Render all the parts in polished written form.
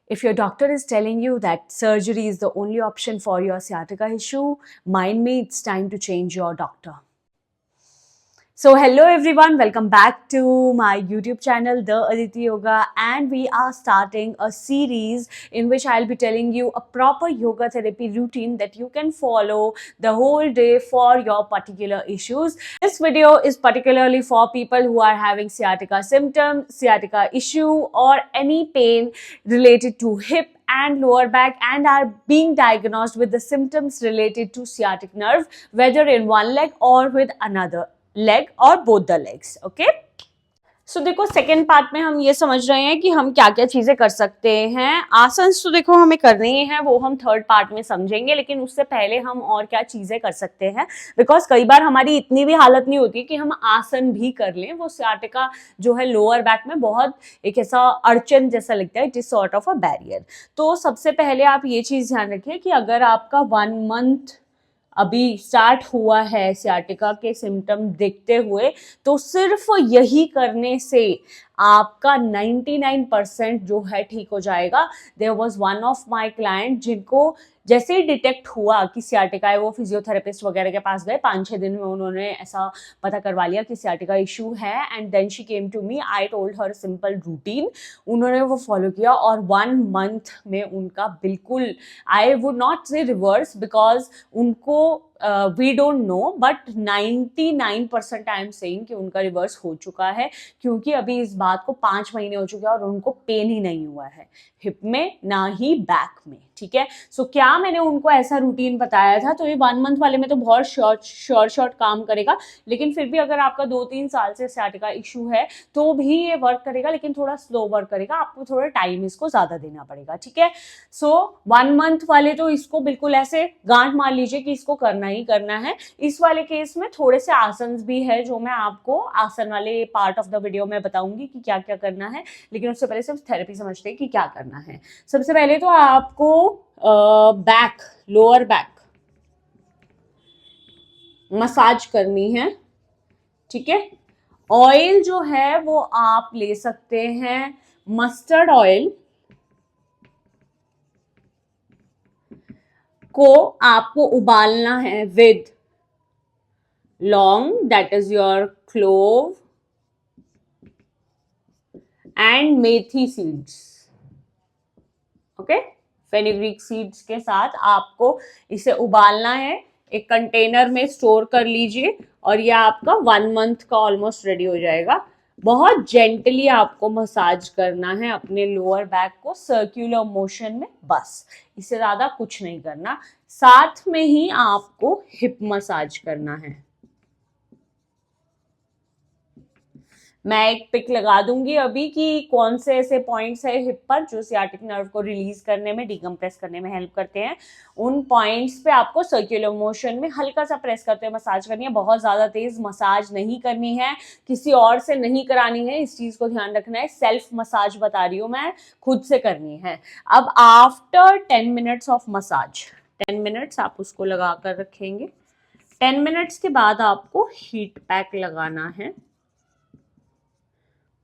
If your doctor is telling you that surgery is the only option for your sciatica issue, mind me, it's time to change your doctor. So hello everyone, welcome back to my YouTube channel, The Aditi Yoga, and we are starting a series in which I'll be telling you a proper yoga therapy routine that you can follow the whole day for your particular issues. This video is particularly for people who are having sciatica symptoms, sciatica issue, or any pain related to hip and lower back and are being diagnosed with the symptoms related to sciatic nerve, whether in one leg or with another leg or both the legs. Okay, सो देखो second part में हम ये समझ रहे हैं कि हम क्या क्या चीजें कर सकते हैं. आसन तो देखो हमें करने ही है, वो हम थर्ड पार्ट में समझेंगे, लेकिन उससे पहले हम और क्या चीजें कर सकते हैं, बिकॉज कई बार हमारी इतनी भी हालत नहीं होती कि हम आसन भी कर लें. वो sciatica जो है लोअर बैक में बहुत एक ऐसा अड़चन जैसा लगता है, it is sort of a barrier. तो सबसे पहले आप ये चीज ध्यान रखिए कि अगर आपका 1 मंथ अभी स्टार्ट हुआ है सियाटिका के सिम्टम दिखते हुए, तो सिर्फ यही करने से आपका 99% जो है ठीक हो जाएगा. There was one of my client जिनको जैसे ही डिटेक्ट हुआ कि सियाटिका है, वो फिजियोथेरेपिस्ट वगैरह के पास गए. 5-6 दिन में उन्होंने ऐसा पता करवा लिया कि सियाटिका इशू है, and then she came to me. I told her simple routine, उन्होंने वो फॉलो किया और 1 मंथ में उनका बिल्कुल, I would not say reverse because उनको we don't know, but 99% I am saying कि उनका रिवर्स हो चुका है, क्योंकि अभी इस बात को 5 महीने हो चुके हैं और उनको पेन ही नहीं हुआ है हिप में ना ही बैक में. ठीक है, सो क्या मैंने उनको ऐसा रूटीन बताया था, तो ये 1 मंथ वाले में तो बहुत शॉर्ट काम करेगा, लेकिन फिर भी अगर आपका 2-3 साल से sciatica इशू है तो भी ये वर्क करेगा, लेकिन थोड़ा स्लो वर्क करेगा, आपको थोड़ा टाइम इसको ज्यादा देना पड़ेगा. ठीक है, सो 1 मंथ वाले तो इसको बिल्कुल ऐसे गांठ मार लीजिए कि इसको करना ही करना है. इस वाले केस में थोड़े से आसन भी है जो मैं आपको आसन वाले पार्ट ऑफ द वीडियो में बताऊंगी कि क्या क्या करना है, लेकिन उससे पहले सिर्फ थेरेपी समझते हैं कि क्या करना है. सबसे पहले तो आपको बैक, लोअर बैक मसाज करनी है. ठीक है, ऑयल जो है वो आप ले सकते हैं मस्टर्ड ऑयल को आपको उबालना है with laung, that is your clove, and methi seeds. Okay, fenugreek seeds के साथ आपको इसे उबालना है. एक कंटेनर में स्टोर कर लीजिए और यह आपका 1 मंथ का ऑलमोस्ट रेडी हो जाएगा. बहुत जेंटली आपको मसाज करना है अपने लोअर बैक को सर्क्यूलर मोशन में, बस, इससे ज्यादा कुछ नहीं करना. साथ में ही आपको हिप मसाज करना है. मैं एक पिक लगा दूंगी अभी कि कौन से ऐसे पॉइंट्स है हिप पर जो सियाटिक नर्व को रिलीज करने में, डीकम्प्रेस करने में हेल्प करते हैं. उन पॉइंट्स पे आपको सर्क्युलर मोशन में हल्का सा प्रेस करते हुए मसाज करनी है. बहुत ज्यादा तेज मसाज नहीं करनी है, किसी और से नहीं करानी है, इस चीज को ध्यान रखना है. सेल्फ मसाज बता रही हूँ मैं, खुद से करनी है. अब after 10 minutes of massage, 10 minutes आप उसको लगा कर रखेंगे. 10 मिनट्स के बाद आपको हीट पैक लगाना है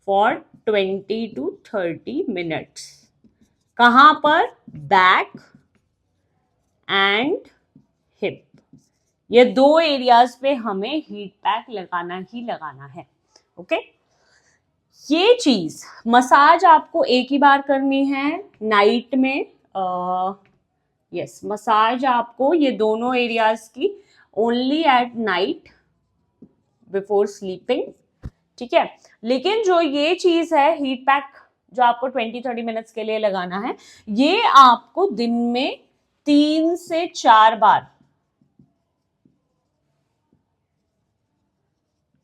फॉर 20 to 30 मिनट्स. कहां पर? बैक एंड हिप, ये 2 एरियाज पे हमें हीट पैक लगाना ही लगाना है. ओके, ये चीज मसाज आपको एक ही बार करनी है नाइट में. यस, मसाज आपको ये दोनों एरियाज की only at night before sleeping. ठीक है, लेकिन जो ये चीज है हीट पैक जो आपको 20-30 मिनट्स के लिए लगाना है, ये आपको दिन में 3 से 4 बार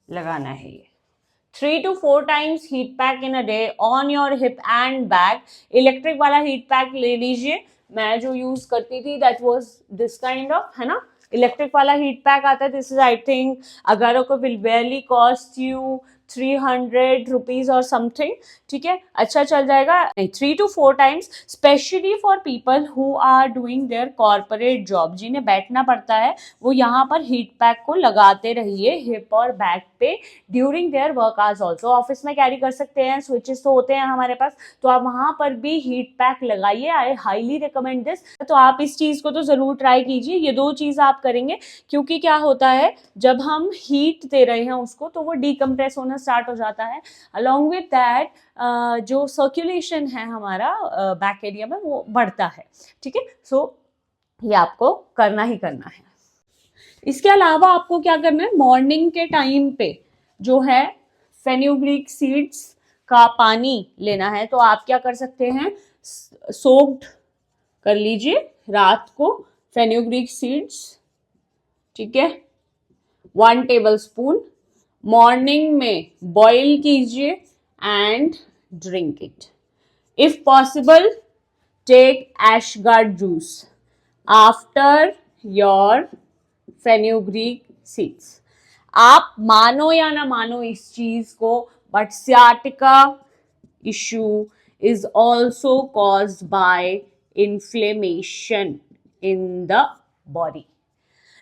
लगाना है. ये 3 to 4 times heat pack in a day on your hip and back. Electric वाला हीट पैक ले लीजिए, मैं जो यूज करती थी that was this kind of, है ना, इलेक्ट्रिक वाला हीट पैक आता है. दिस इज आई थिंक अगर को will barely cost you 300 rupees और समथिंग, ठीक है, अच्छा चल जाएगा। नहीं, 3 to 4 times, specially for people who are doing their corporate job, जिन्हें बैठना पड़ता है, वो यहाँ पर हीट पैक को लगाते रहिए हिप और बैक पे during their work hours also. Office में कैरी कर सकते हैं, स्विचेस तो होते हैं हमारे पास, तो आप वहां पर भी हीट पैक लगाइए। I highly recommend this. तो आप इस चीज को तो जरूर ट्राई कीजिए। ये 2 चीज आप करेंगे, क्योंकि क्या होता है जब हम हीट दे रहे हैं उसको तो वो डीकम्प्रेस होना स्टार्ट हो जाता है। अलॉन्ग विथ दैट जो सर्कुलेशन है हमारा बैक एरिया में वो बढ़ता है, ठीक है। सो ये आपको करना ही करना है। इसके अलावा आपको क्या करना है, मॉर्निंग के टाइम पे जो है फेन्यूग्रीक सीड्स का पानी लेना है। तो आप क्या कर सकते हैं, सोक्ड कर लीजिए रात को फेन्यूग्रीक सीड्स, ठीक है, 1 टेबलस्पून, मॉर्निंग में बॉईल कीजिए and drink it. If possible take ash gourd juice after your fenugreek seeds. आप मानो या ना मानो इस चीज को, but sciatica issue is also caused by inflammation in the body.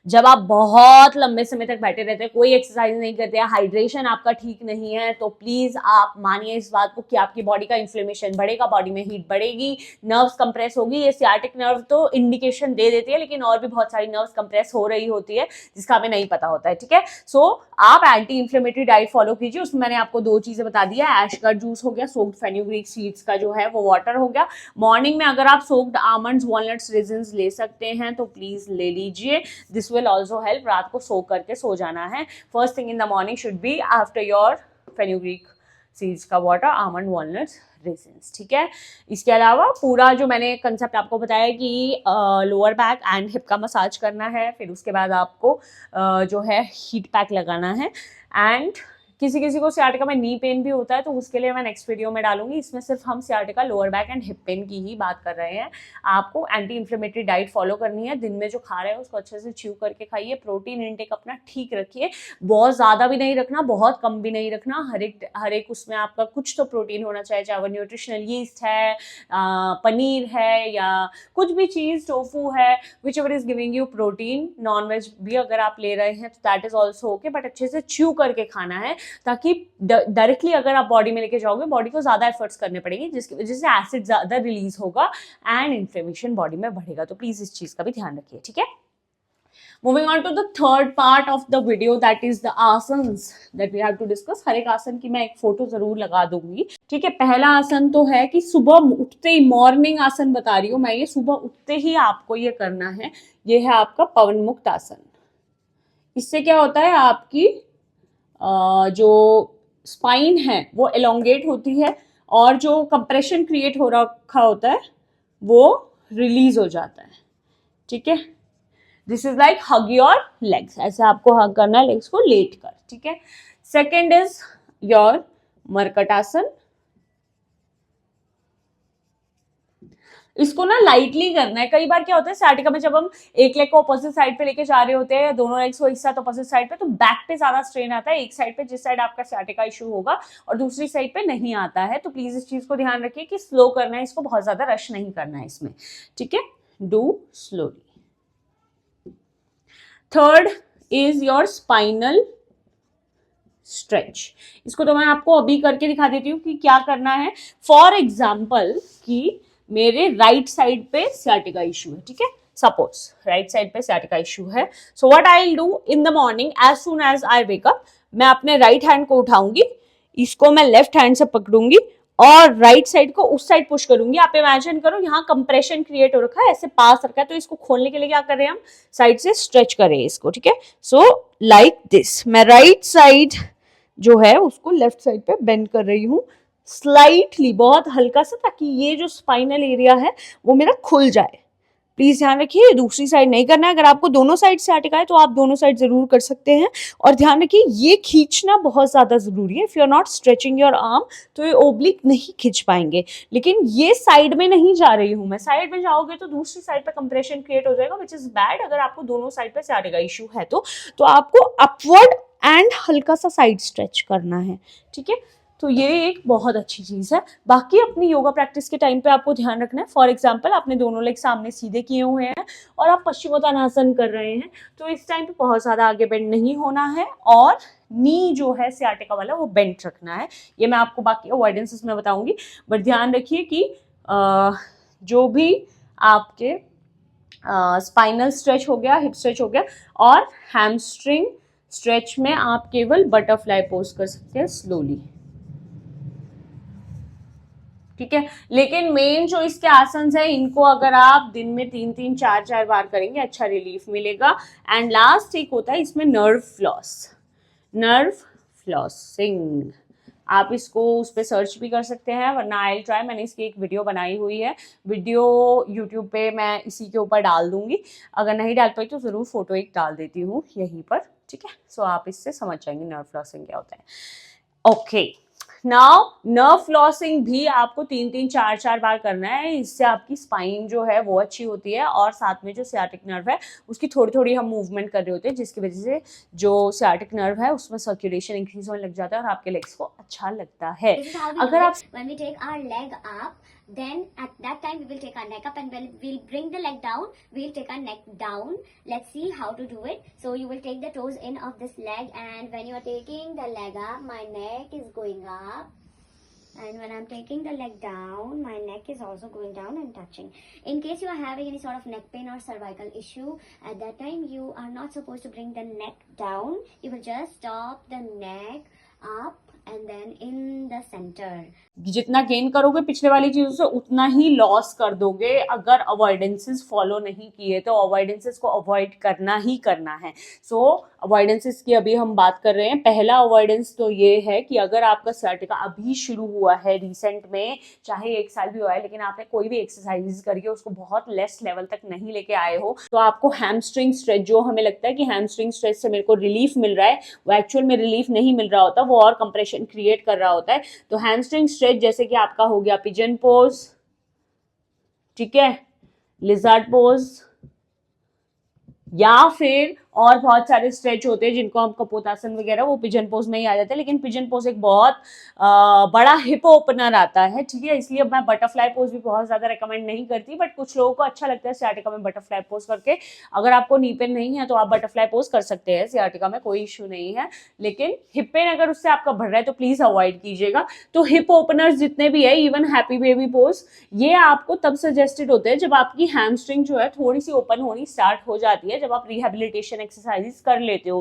जब आप बहुत लंबे समय तक बैठे रहते हैं, कोई एक्सरसाइज नहीं करते हैं, हाइड्रेशन आपका ठीक नहीं है, तो प्लीज आप मानिए इस बात को कि आपकी बॉडी का इन्फ्लेमेशन बढ़ेगा, बॉडी में हीट बढ़ेगी, नर्व्स कंप्रेस होगी। ये सियाटिक नर्व तो इंडिकेशन दे देती है, लेकिन और भी बहुत सारी नर्व्स कंप्रेस हो रही होती है जिसका हमें नहीं पता होता है, ठीक है। सो आप एंटी इन्फ्लेमेटरी डाइट फॉलो कीजिए। उसमें मैंने आपको 2 चीजें बता दी है, एशगार्ड जूस हो गया, सोक्ड फेन्यूग्रीक सीड्स का जो है वो वाटर हो गया। मॉर्निंग में अगर आप सोक्ड आमंड्स, वॉलनट्स, रेजिन्स ले सकते हैं तो प्लीज ले लीजिए। This will also help. रात को सोक करके सो जाना है। First thing in the morning should be after your fenugreek seeds का वाटर, आमंड, वॉलनट्स, रेजिन्स, ठीक है। इसके अलावा पूरा जो मैंने कंसेप्ट आपको बताया कि लोअर बैक एंड हिप का मसाज करना है, फिर उसके बाद आपको जो है हीट पैक लगाना है। एंड किसी किसी को सियाटिका में नी पेन भी होता है, तो उसके लिए मैं नेक्स्ट वीडियो में डालूंगी। इसमें सिर्फ हम sciatica, lower back and hip pain की ही बात कर रहे हैं। आपको एंटी इन्फ्लेमेटरी डाइट फॉलो करनी है। दिन में जो खा रहे हैं उसको अच्छे से च्यू करके खाइए। प्रोटीन इंटेक अपना ठीक रखिए, बहुत ज़्यादा भी नहीं रखना, बहुत कम भी नहीं रखना। हर एक उसमें आपका कुछ तो प्रोटीन होना चाहिए, चाहे वो न्यूट्रिशनल यीस्ट है, पनीर है, या कुछ भी चीज़, टोफू है, whichever is giving you protein. Non veg भी अगर आप ले रहे हैं तो that is also okay, but अच्छे से च्यू करके खाना है, ताकि डायरेक्टली अगर आप बॉडी में लेके जाओगे, बॉडी को ज्यादा एफर्ट्स करने पड़ेंगे, जिसकी वजह से एसिड ज्यादा रिलीज होगा एंड इन्फ्लेमेशन बॉडी में बढ़ेगा। तो प्लीज इस चीज का भी ध्यान रखिए, ठीक है। Moving on to the third part of the video, that is the asanas that we have to discuss. हर एक आसन की मैं एक फोटो जरूर लगा दूंगी, ठीक है। पहला आसन तो है कि सुबह उठते ही, मॉर्निंग आसन बता रही हूँ मैं, ये सुबह उठते ही आपको ये करना है। ये है आपका पवन मुक्त आसन। इससे क्या होता है, आपकी जो स्पाइन है वो एलोंगेट होती है और जो कंप्रेशन क्रिएट हो रखा होता है वो रिलीज हो जाता है, ठीक है। This is like hug your legs, ऐसे आपको हग करना है लेग्स को लेट कर, ठीक है। सेकेंड इज योर मरकट आसन। इसको ना लाइटली करना है। कई बार क्या होता है साइटिका में, जब हम एक लेग को अपोजिट साइड पे लेके जा रहे होते हैं, दोनों लेग्स को एक साथ अपोजिट साइड पे, तो बैक पे ज्यादा स्ट्रेन आता है। एक साइड पे, जिस साइड आपका साइटिका इशू होगा, और दूसरी साइड पे नहीं आता है। तो प्लीज इस चीज को ध्यान रखिए कि स्लो करना है, इसको बहुत ज्यादा रश नहीं करना है इसमें, ठीक है। Do slowly. Third is your spinal stretch. इसको तो मैं आपको अभी करके दिखा देती हूँ कि क्या करना है। फॉर एग्जाम्पल कि मेरे राइट साइड पे सियाटिका इशू है, ठीक है। सपोज राइट साइड पे सियाटिका इशू है, so what I will do in the morning, as soon as I wake up, मैं अपने राइट हैंड को उठाऊंगी, इसको मैं लेफ्ट हैंड से पकड़ूंगी और राइट साइड को उस साइड पुश करूंगी। आप इमेजिन करो यहाँ कंप्रेशन क्रिएट हो रखा है, ऐसे पास रखा है, तो इसको खोलने के लिए क्या कर रहे हैं हम, साइड से स्ट्रेच कर रहे हैं इसको, ठीक है। सो लाइक दिस, मैं राइट साइड जो है उसको लेफ्ट साइड पे बेंड कर रही हूँ स्लाइटली, बहुत हल्का सा, ताकि ये जो स्पाइनल एरिया है वो मेरा खुल जाए। प्लीज ध्यान रखिए, दूसरी साइड नहीं करना है। अगर आपको दोनों साइड से सियाटिका है तो आप दोनों साइड जरूर कर सकते हैं। और ध्यान रखिए ये खींचना बहुत ज्यादा जरूरी है। If you are not stretching your arm तो ये ओब्लिक नहीं खींच पाएंगे। लेकिन ये साइड में नहीं जा रही हूं मैं, साइड में जाओगे तो दूसरी साइड पे कंप्रेशन क्रिएट हो जाएगा, विच इज बैड। अगर आपको दोनों साइड पे सियाटिका इशू है तो आपको अपवर्ड एंड हल्का सा साइड स्ट्रेच करना है, ठीक है। तो ये एक बहुत अच्छी चीज़ है। बाकी अपनी योगा प्रैक्टिस के टाइम पे आपको ध्यान रखना है, फॉर एग्जांपल आपने दोनों लेग सामने सीधे किए हुए हैं और आप पश्चिमोत्तानासन कर रहे हैं, तो इस टाइम पे बहुत ज़्यादा आगे बेंड नहीं होना है और नी जो है सियाटिका वाला वो बेंड रखना है। ये मैं आपको बाकी अवॉइडेंसेस में बताऊंगी, बट ध्यान रखिए कि जो भी आपके स्पाइनल स्ट्रेच हो गया, हिप स्ट्रेच हो गया और हैमस्ट्रिंग स्ट्रेच में आप केवल बटरफ्लाई पोज कर सकते हैं स्लोली, ठीक है। लेकिन मेन जो इसके आसन है इनको अगर आप दिन में 3-3, 4-4 बार करेंगे अच्छा रिलीफ मिलेगा। एंड लास्ट एक होता है इसमें नर्व फ्लॉस, नर्व फ्लॉसिंग। आप इसको उस पर सर्च भी कर सकते हैं, वरना आई ट्राई, मैंने इसकी एक वीडियो बनाई हुई है, वीडियो यूट्यूब पे मैं इसी के ऊपर डाल दूंगी, अगर नहीं डाल पाई तो ज़रूर फोटो एक डाल देती हूँ यहीं पर, ठीक है। सो आप इससे समझ जाएंगे नर्व फ्लॉसिंग क्या होता है। ओके, नाउ नर्व फ्लॉसिंग भी आपको 3-3, 4-4 बार करना है। इससे आपकी स्पाइन जो है वो अच्छी होती है और साथ में जो सियाटिक नर्व है उसकी थोड़ी थोड़ी हम मूवमेंट कर रहे होते हैं, जिसकी वजह से जो सियाटिक नर्व है उसमें सर्कुलेशन इंक्रीज होने लग जाता है और आपके लेग्स को अच्छा लगता है। अगर आप when we take our leg up, then at that time we will take our neck up, and we'll bring the leg down, we'll take our neck down. Let's see how to do it. So you will take the toes in of this leg, and when you are taking the leg up, my neck is going up, and when I'm taking the leg down, my neck is also going down and touching. In case you are having any sort of neck pain or cervical issue, at that time you are not supposed to bring the neck down. You will just stop the neck up and then in the center. जितना gain करोगे पिछले वाली चीजों से उतना ही loss कर दोगे अगर अवॉइडेंसेस फॉलो नहीं किए, तो अवॉइडेंसेस को अवॉइड करना ही करना है। सो अवॉइडेंसेस की अभी हम बात कर रहे हैं। पहला अवॉइडेंस तो ये है कि अगर आपका सियाटिका अभी शुरू हुआ है रिसेंट में, चाहे 1 साल भी हुआ है, लेकिन आपने कोई भी एक्सरसाइज करके उसको बहुत लेस लेवल तक नहीं लेके आए हो, तो आपको हैमस्ट्रिंग स्ट्रेच, जो हमें लगता है कि हैमस्ट्रिंग स्ट्रेच से मेरे को रिलीफ मिल रहा है, वो एक्चुअल में रिलीफ नहीं मिल रहा होता, वो और कंप्रेशन क्रिएट कर रहा होता है। तो हैमस्ट्रिंग स्ट्रेच जैसे कि आपका हो गया पिजन पोज, ठीक है, लिजर्ड पोज, या फिर और बहुत सारे स्ट्रेच होते हैं जिनको हम कपोतासन वगैरह, वो पिजन पोज में ही आ जाते हैं। लेकिन पिजन पोज एक बहुत बड़ा हिप ओपनर आता है, ठीक है, इसलिए मैं बटरफ्लाई पोज भी बहुत ज़्यादा रिकमेंड नहीं करती, बट कुछ लोगों को अच्छा लगता है सियाटिका में बटरफ्लाई पोज करके। अगर आपको नी पेन नहीं है तो आप बटरफ्लाई पोज कर सकते हैं सियाटिका में, कोई इशू नहीं है। लेकिन हिप पेन अगर उससे आपका बढ़ रहा है तो प्लीज़ अवॉइड कीजिएगा। तो हिप ओपनर्स जितने भी है, इवन हैप्पी बेबी पोज, ये आपको तब सजेस्टेड होते हैं जब आपकी हैमस्ट्रिंग जो है थोड़ी सी ओपन होनी स्टार्ट हो जाती है, जब आप रिहेबिलिटेशन एक्सरसाइज कर लेते हो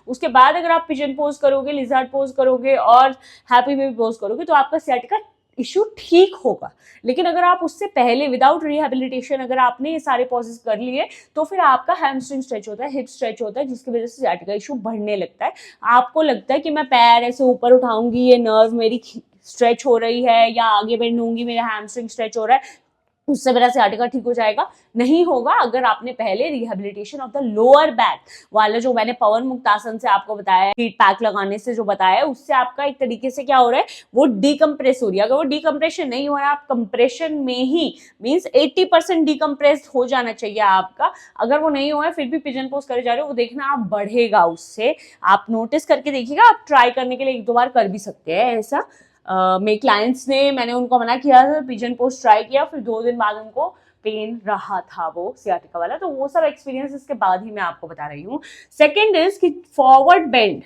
उसके बाद अगर आप पिजन पोज करोगे, लिजर्ड पोज करोगे और हैप्पी बेबी पोज करोगे तो आपका सियाटिका इशू ठीक होगा। लेकिन अगर आप उससे पहले विदाउट रिहेबिलिटेशन अगर आपने ये सारे पॉजेस कर लिए तो फिर आपका हैमस्ट्रिंग स्ट्रेच होता है, हिप स्ट्रेच होता है, जिसकी वजह से सियाटिका इशू बढ़ने लगता है। आपको लगता है कि मैं पैर ऐसे ऊपर उठाऊंगी, ये नर्व मेरी स्ट्रेच हो रही है, या आगे बेंड होंगी, मेरा हैमस्ट्रिंग स्ट्रेच हो रहा है, उससे मेरा सियाटिका ठीक हो जाएगा। नहीं होगा अगर आपने पहले rehabilitation of the lower back वाला, जो मैंने पवन मुक्तासन से आपको बताया, हीट पैक लगाने से जो बताया है, उससे आपका एक तरीके से क्या हो रहा है, वो डीकम्प्रेस हो रही है। अगर वो डीकम्प्रेशन नहीं हो रहा है, आप कंप्रेशन में ही मीन्स 80% डीकम्प्रेस हो जाना चाहिए आपका। अगर वो नहीं हुआ है फिर भी पिजन पोज करे जा रहे हो, वो देखना आप बढ़ेगा उससे, आप नोटिस करके देखिएगा। आप ट्राई करने के लिए 1-2 बार कर भी सकते हैं ऐसा। मेरे क्लाइंट्स ने, मैंने उनको मना किया था, पिजन पोज ट्राई किया, फिर 2 दिन बाद उनको पेन रहा था वो सियाटिका वाला। तो वो सब एक्सपीरियंस इसके बाद ही मैं आपको बता रही हूँ। सेकेंड इज कि फॉरवर्ड बेंड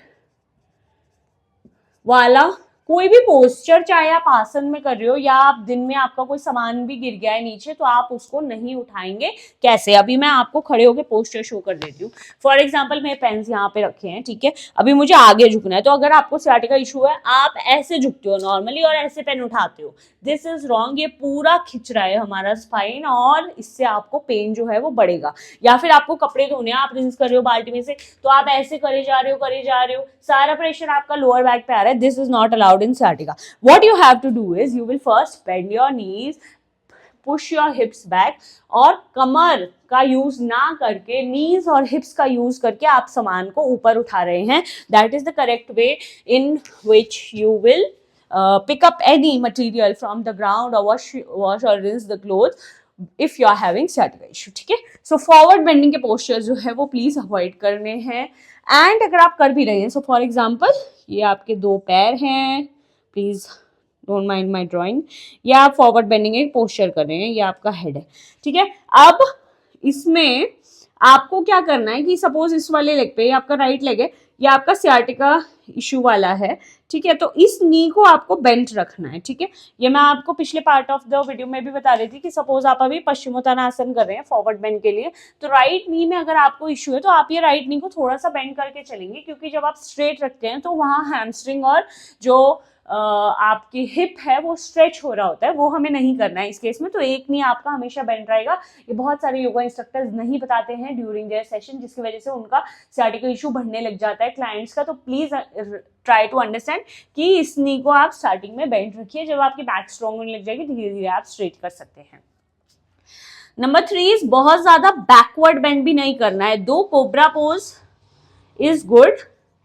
वाला कोई भी पोस्चर, चाहे आप आसन में कर रहे हो या आप दिन में आपका कोई सामान भी गिर गया है नीचे, तो आप उसको नहीं उठाएंगे। कैसे? अभी मैं आपको खड़े होकर पोस्चर शो कर देती हूँ। फॉर एग्जाम्पल मेरे पेन्स यहाँ पे रखे हैं, ठीक है, अभी मुझे आगे झुकना है, तो अगर आपको सियाटिका इशू है, आप ऐसे झुकते हो नॉर्मली और ऐसे पेन उठाते हो, दिस इज रॉन्ग। ये पूरा खिंच रहा है हमारा स्पाइन और इससे आपको पेन जो है वो बढ़ेगा। या फिर आपको कपड़े धोने, आप रिंस कर रहे हो बाल्टी में से, तो आप ऐसे करे जा रहे हो, सारा प्रेशर आपका लोअर बैक पे आ रहा है। This is not allowed in sciatica. What you have to do is you will first bend your knees, push your hips back, और कमर का यूज ना करके नीज और हिप्स का यूज करके आप सामान को ऊपर उठा रहे हैं। That is the correct way in which you will pick up any material from the ground or wash or rinse the clothes if you are having sciatica issue, ठीक है। सो फॉरवर्ड बेंडिंग के posture जो है वो please avoid करने हैं। And अगर आप कर भी रहे हैं, सो फॉर एग्जाम्पल ये आपके 2 पैर हैं, please don't mind my drawing, ये आप फॉरवर्ड बेंडिंग एक पोस्चर कर रहे हैं, ये आपका हेड है, ठीक है। अब इसमें आपको क्या करना है कि सपोज इस वाले लेग पे, ये आपका राइट लेग है, ये आपका सियाटिका इशू वाला है, ठीक है। तो इस नी को आपको बेंट रखना है, ठीक है। ये मैं आपको पिछले पार्ट ऑफ द वीडियो में भी बता रही थी कि सपोज आप अभी पश्चिमोत्तानासन कर रहे हैं फॉरवर्ड बेंड के लिए, तो राइट नी में अगर आपको इशू है तो आप ये राइट नी को थोड़ा सा बेंड करके चलेंगे, क्योंकि जब आप स्ट्रेट रखते हैं तो वहाँ हैमस्ट्रिंग और जो आपकी हिप है वो स्ट्रेच हो रहा होता है, वो हमें नहीं करना है इस केस में। तो एक नी आपका हमेशा बेंड रहेगा। ये बहुत सारे योगा इंस्ट्रक्टर्स नहीं बताते हैं ड्यूरिंग देयर सेशन, जिसकी वजह से उनका साइटिका इशू बढ़ने लग जाता है क्लाइंट्स का। तो प्लीज ट्राई टू अंडरस्टैंड कि इस नी को आप स्टार्टिंग में बेंड रखिए, जब आपकी बैक स्ट्रॉन्ग होने लग जाएगी धीरे धीरे आप स्ट्रेट कर सकते हैं। नंबर 3 बहुत ज्यादा बैकवर्ड बेंड भी नहीं करना है। 2 कोबरा पोज इज गुड,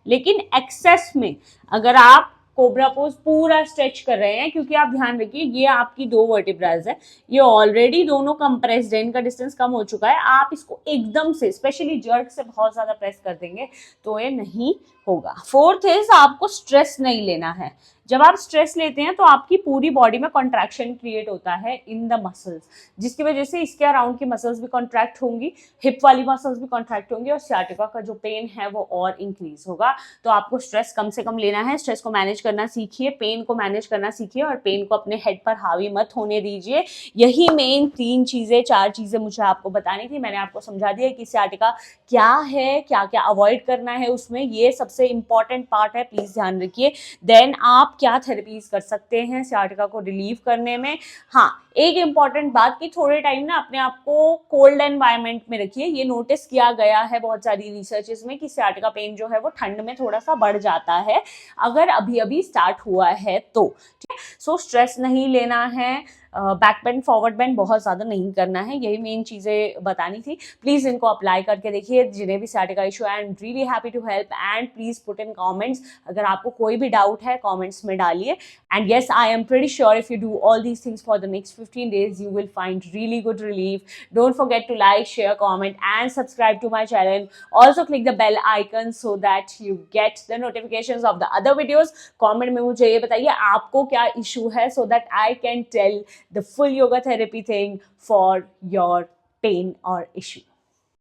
लेकिन एक्सेस में अगर आप कोबरा पोज पूरा स्ट्रेच कर रहे हैं, क्योंकि आप ध्यान रखिए ये आपकी 2 वर्टिब्राज है, ये ऑलरेडी दोनों कंप्रेस्ड है, इनका डिस्टेंस कम हो चुका है। आप इसको एकदम से स्पेशली जर्क से बहुत ज्यादा प्रेस कर देंगे तो ये नहीं होगा। 4th इज आपको स्ट्रेस नहीं लेना है। जब आप स्ट्रेस लेते हैं तो आपकी पूरी बॉडी में कॉन्ट्रैक्शन क्रिएट होता है इन द मसल्स, जिसकी वजह से इसके अराउंड की मसल्स भी कॉन्ट्रैक्ट होंगी, हिप वाली मसल्स भी कॉन्ट्रैक्ट होंगी और सियाटिका का जो पेन है वो और इंक्रीज होगा। तो आपको स्ट्रेस कम से कम लेना है, स्ट्रेस को मैनेज करना सीखिए, पेन को मैनेज करना सीखिए और पेन को अपने हेड पर हावी मत होने दीजिए। यही मेन 3 चीजें 4 चीजें मुझे आपको बतानी थी। मैंने आपको समझा दिया कि सियाटिका क्या है, क्या क्या अवॉइड करना है उसमें, ये सबसे इंपॉर्टेंट पार्ट है, प्लीज ध्यान रखिए। देन आप क्या थेरेपीज कर सकते हैं सियाटिका को रिलीव करने में। हाँ, एक इंपॉर्टेंट बात कि थोड़े टाइम ना अपने आप को कोल्ड एनवायरनमेंट में रखिए। ये नोटिस किया गया है बहुत सारी रिसर्चेस में कि सियाटिका पेन जो है वो ठंड में थोड़ा सा बढ़ जाता है अगर अभी अभी स्टार्ट हुआ है तो, ठीक है। सो स्ट्रेस नहीं लेना है, बैक बेंड फॉरवर्ड बेंड बहुत ज़्यादा नहीं करना है, यही मेन चीज़ें बतानी थी। प्लीज़ इनको अप्लाई करके देखिए जिन्हें भी सियाटिका इशू है। I am really happy to help and please put in comments, अगर आपको कोई भी डाउट है कमेंट्स में डालिए। And yes, I am pretty sure if you do all these things for the next 15 days you will find really good relief. Don't forget to like, share, comment and subscribe to my channel. Also click the bell icon so that you get the notifications of the other videos. Comment में मुझे ये बताइए आपको क्या issue है, so that I can tell the full yoga therapy thing for your pain or issue.